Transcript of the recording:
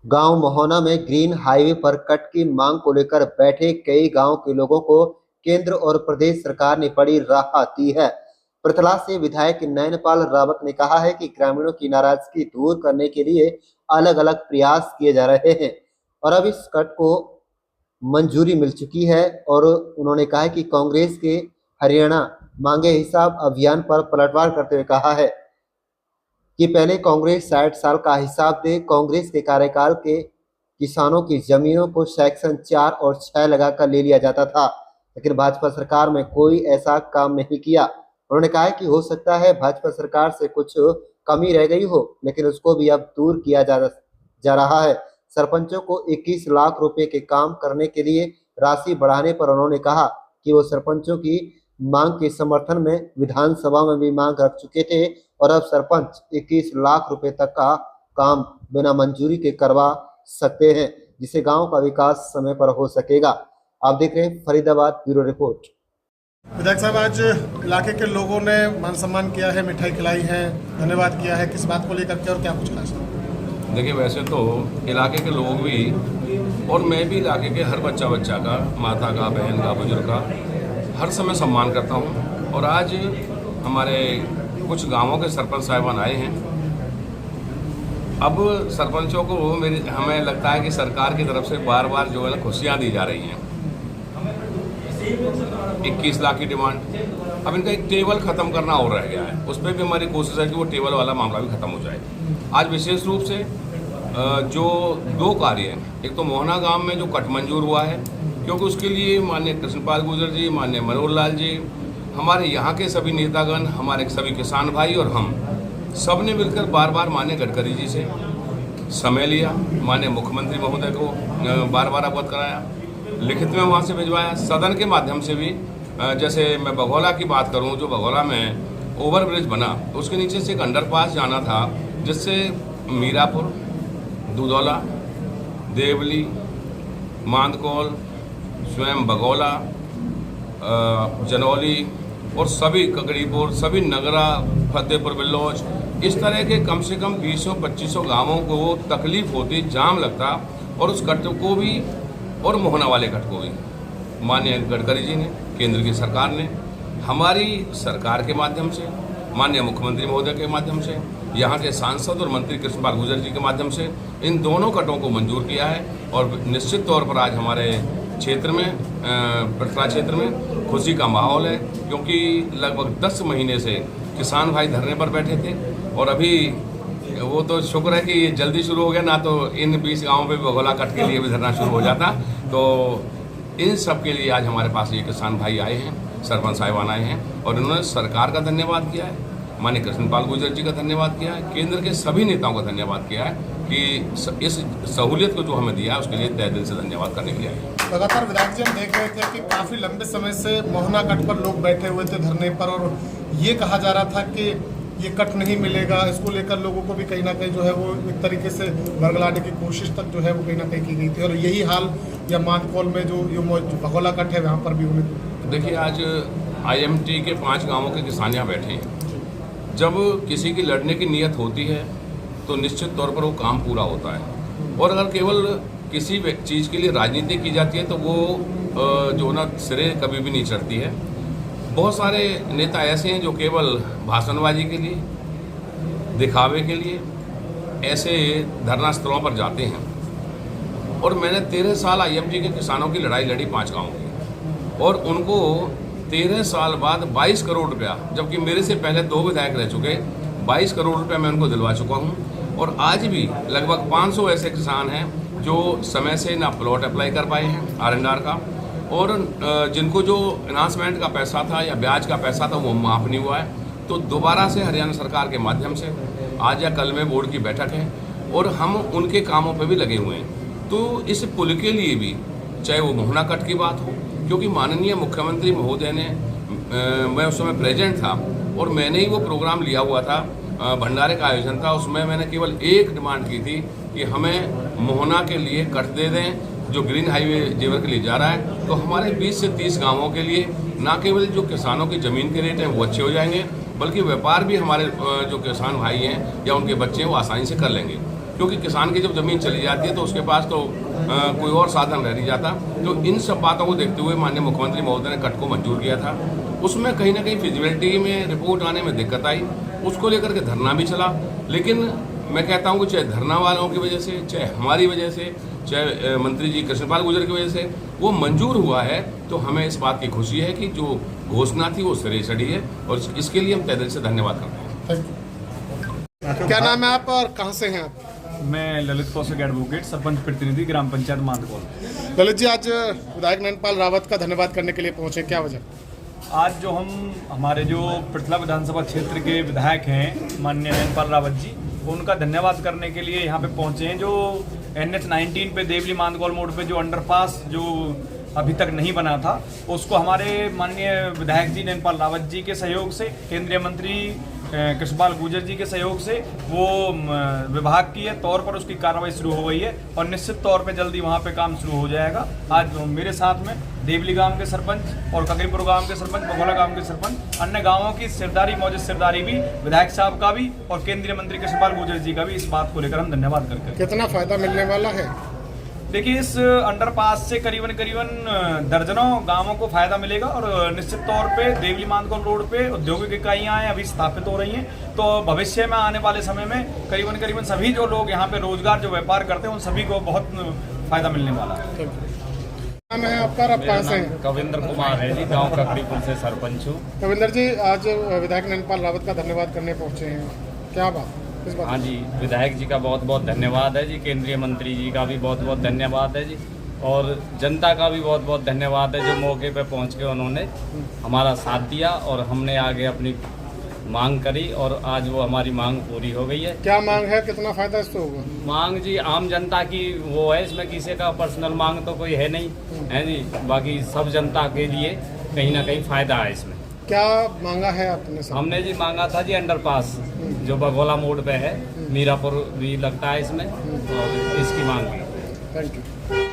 गांव मोहना में green highway पर कट की मांग को लेकर बैठे कई गांव के लोगों को केंद्र और प्रदेश सरकार ने बड़ी राहत दी है। पृथला से विधायक नयनपाल रावत ने कहा है कि ग्रामीणों की नाराजगी दूर करने के लिए अलग अलग प्रयास किए जा रहे हैं और अब इस कट को मंजूरी मिल चुकी है। और उन्होंने कहा है कि कांग्रेस के हरियाणा मांगे हिसाब अभियान पर पलटवार करते हुए कहा है कि पहले कांग्रेस 60 साल का हिसाब दे। कांग्रेस के कार्यकाल के किसानों की जमीनों को सेक्शन 4 और 6 लगाकर ले लिया जाता था, लेकिन भाजपा सरकार में कोई ऐसा काम नहीं किया। उन्होंने कहा कि हो सकता है भाजपा सरकार से कुछ कमी रह गई हो, लेकिन उसको भी अब दूर किया जा रहा है। सरपंचों को 21 लाख रुपए के काम करने के लिए राशि बढ़ाने पर उन्होंने कहा कि वो सरपंचों की मांग के समर्थन में विधानसभा में भी मांग रख चुके थे और अब सरपंच 21 लाख रुपए तक का काम बिना मंजूरी के करवा सकते हैं, जिससे गांव का विकास समय पर हो सकेगा। आप देख रहे हैं फरीदाबाद ब्यूरो रिपोर्ट। विधायक साहब, आज इलाके के लोगों ने मान सम्मान किया है, मिठाई खिलाई है, धन्यवाद किया है, किस बात को लेकर के और क्या कुछ खास? देखिए, वैसे तो इलाके के लोग भी और मैं भी इलाके के हर बच्चा का, माता का, बहन का, बुजुर्ग का हर समय सम्मान करता हूं। और आज हमारे कुछ गांवों के सरपंच साहिबान आए हैं। अब सरपंचों को हमें लगता है कि सरकार की तरफ से बार बार जो है ना खुशियाँ दी जा रही हैं। 21 लाख की डिमांड, अब इनका एक टेबल ख़त्म करना और रह गया है। उस पर भी हमारी कोशिश है कि वो टेबल वाला मामला भी ख़त्म हो जाए। आज विशेष रूप से जो दो कार्य हैं, एक तो मोहना गांव में जो कट मंजूर हुआ है, क्योंकि उसके लिए माननीय कृष्णपाल गुर्जर जी, माननीय मनोहर लाल जी, हमारे यहाँ के सभी नेतागण, हमारे सभी किसान भाई और हम सब ने मिलकर बार बार माननीय गडकरी जी से समय लिया, माननीय मुख्यमंत्री महोदय को बार बार अवगत कराया, लिखित में वहाँ से भिजवाया, सदन के माध्यम से भी। जैसे मैं बघौला की बात करूँ, जो बघौला में ओवरब्रिज बना, उसके नीचे से एक अंडरपास जाना था, जिससे मीरापुर, दुधौला, देवली, मांदकोल, स्वयं बघौला, जनौली और सभी ककड़ीपुर, सभी नगरा, फतेहपुर बिल्लौच, इस तरह के कम से कम 20-25 गांवों को तकलीफ होती, जाम लगता। और उस कट को भी और मोहना वाले कट को भी माननीय गडकरी जी ने, केंद्र की सरकार ने, हमारी सरकार के माध्यम से, माननीय मुख्यमंत्री महोदय के माध्यम से, यहाँ के सांसद और मंत्री कृष्णपाल गुर्जर जी के माध्यम से इन दोनों कटों को मंजूर किया है। और निश्चित तौर पर आज हमारे क्षेत्र में, पृथला क्षेत्र में खुशी का माहौल है, क्योंकि लगभग 10 महीने से किसान भाई धरने पर बैठे थे और अभी वो तो शुक्र है कि ये जल्दी शुरू हो गया, ना तो इन 20 गाँवों पे बघौला कट के लिए भी धरना शुरू हो जाता। तो इन सब के लिए आज हमारे पास ये किसान भाई आए हैं, सरपंच साहिबान आए हैं और इन्होंने सरकार का धन्यवाद किया है, माननीय कृष्णपाल गुर्जर जी का धन्यवाद किया है, केंद्र के सभी नेताओं का धन्यवाद किया है कि इस सहूलियत को जो हमें दिया है उसके लिए तहे दिल से धन्यवाद करने के लिए आए। लगातार विधायक जी हम देख रहे थे कि काफ़ी लंबे समय से मोहना कट पर लोग बैठे हुए थे धरने पर और ये कहा जा रहा था कि ये कट नहीं मिलेगा। इसको लेकर लोगों को भी कहीं ना कहीं जो है वो एक तरीके से बरगलाने की कोशिश तक जो है वो कहीं ना कहीं की गई थी और यही हाल या मानकोल में जो बघौला कट है वहाँ पर भी उन्हें। देखिए, आज IMT के 5 गाँवों के किसान यहाँ बैठे हैं। जब किसी की लड़ने की नीयत होती है तो निश्चित तौर पर वो काम पूरा होता है। और अगर केवल किसी चीज़ के लिए राजनीति की जाती है तो वो जो ना सिरे कभी भी नहीं चढ़ती है। बहुत सारे नेता ऐसे हैं जो केवल भाषणबाजी के लिए, दिखावे के लिए ऐसे धरना स्थलों पर जाते हैं। और मैंने 13 साल IMT के किसानों की लड़ाई लड़ी 5 गाँवों की, और उनको 13 साल बाद 22 करोड़ रुपया, जबकि मेरे से पहले 2 विधायक रह चुके, 22 करोड़ रुपया मैं उनको दिलवा चुका हूँ। और आज भी लगभग 500 ऐसे किसान हैं जो समय से ना प्लॉट अप्लाई कर पाए हैं R&R का, और जिनको जो अनाउंसमेंट का पैसा था या ब्याज का पैसा था वो माफ़ नहीं हुआ है। तो दोबारा से हरियाणा सरकार के माध्यम से आज या कल में बोर्ड की बैठक है और हम उनके कामों पर भी लगे हुए हैं। तो इस पुल के लिए भी, चाहे वो मोहना कट की बात हो, क्योंकि माननीय मुख्यमंत्री महोदय ने, मैं उस समय प्रेजेंट था और मैंने ही वो प्रोग्राम लिया हुआ था, भंडारे का आयोजन था, उसमें मैंने केवल एक डिमांड की थी कि हमें मोहना के लिए कट दे दें जो ग्रीन हाईवे जेवर के लिए जा रहा है। तो हमारे 20 से 30 गांवों के लिए ना केवल जो किसानों की ज़मीन के रेट हैं वो अच्छे हो जाएंगे, बल्कि व्यापार भी हमारे जो किसान भाई हैं या उनके बच्चे हैं वो आसानी से कर लेंगे। क्योंकि किसान की जब ज़मीन चली जाती है तो उसके पास तो कोई और साधन रह नहीं जाता। तो इन सब बातों को देखते हुए माननीय मुख्यमंत्री महोदय ने कट को मंजूर किया था। उसमें कहीं ना कहीं फिजिबिलिटी में रिपोर्ट आने में दिक्कत आई, उसको लेकर के धरना भी चला। लेकिन मैं कहता हूँ कि चाहे धरना वालों की वजह से, चाहे हमारी वजह से, चाहे मंत्री जी कृष्णपाल गुर्जर की वजह से वो मंजूर हुआ है, तो हमें इस बात की खुशी है कि जो घोषणा थी वो सिरे चढ़ी है और इसके लिए हम तहे दिल से धन्यवाद करते हैं। क्या नाम है आपका और कहाँ से हैं आप? मैं ललित कौशिक एडवोकेट, सरपंच प्रतिनिधि, ग्राम पंचायत मांदकौल। ललित जी, आज विधायक नैनपाल रावत का धन्यवाद करने के लिए पहुंचे, क्या वजह? आज जो हमारे जो पृथला विधानसभा क्षेत्र के विधायक हैं माननीय नैनपाल रावत जी, उनका धन्यवाद करने के लिए यहाँ पे पहुँचे हैं। जो NH-19 पे देवली मांदकौल मोड़ पे जो अंडरपास जो अभी तक नहीं बना था, उसको हमारे माननीय विधायक जी नैनपाल रावत जी के सहयोग से, केंद्रीय मंत्री कृष्णपाल गुर्जर जी के सहयोग से वो विभाग की तौर पर उसकी कार्रवाई शुरू हो गई है और निश्चित तौर पे जल्दी वहाँ पे काम शुरू हो जाएगा। आज मेरे साथ में देवली गांव के सरपंच और ककरीपुर गांव के सरपंच, बघोला गांव के सरपंच, अन्य गांवों की सरदारी मौजूद सरदारी भी, विधायक साहब का भी और केंद्रीय मंत्री कृष्णपाल गुर्जर जी का भी इस बात को लेकर हम धन्यवाद करते हैं। कितना फायदा मिलने वाला है? देखिए, इस अंडरपास से करीबन दर्जनों गांवों को फायदा मिलेगा और निश्चित तौर पे देवली मांदकौल रोड पे औद्योगिक इकाइयां हैं अभी स्थापित हो रही हैं, तो भविष्य में आने वाले समय में करीबन सभी जो लोग यहाँ पे रोजगार जो व्यापार करते हैं उन सभी को बहुत फायदा मिलने वाला है। नाम है आपका और आप कहाँ से हैं? कविंद्र कुमार है जी, गांव ककरीपुर से सरपंच हूँ। कविंदर जी, आज विधायक नैनपाल रावत का धन्यवाद करने पहुंचे हैं, क्या बात? हाँ जी, विधायक जी का बहुत बहुत धन्यवाद है जी, केंद्रीय मंत्री जी का भी बहुत बहुत धन्यवाद है जी, और जनता का भी बहुत बहुत धन्यवाद है जो मौके पे पहुंच के उन्होंने हमारा साथ दिया और हमने आगे अपनी मांग करी और आज वो हमारी मांग पूरी हो गई है। क्या मांग है, कितना फायदा इससे होगा? मांग जी आम जनता की वो है, इसमें किसी का पर्सनल मांग तो कोई है नहीं है जी, बाकी सब जनता के लिए कहीं ना कहीं फायदा है इसमें। क्या मांगा है आपने? हमने जी मांगा था जी अंडरपास जो बघोला मोड़ पे है, मीरापुर भी लगता है इसमें, और इसकी मांग की। Thank you.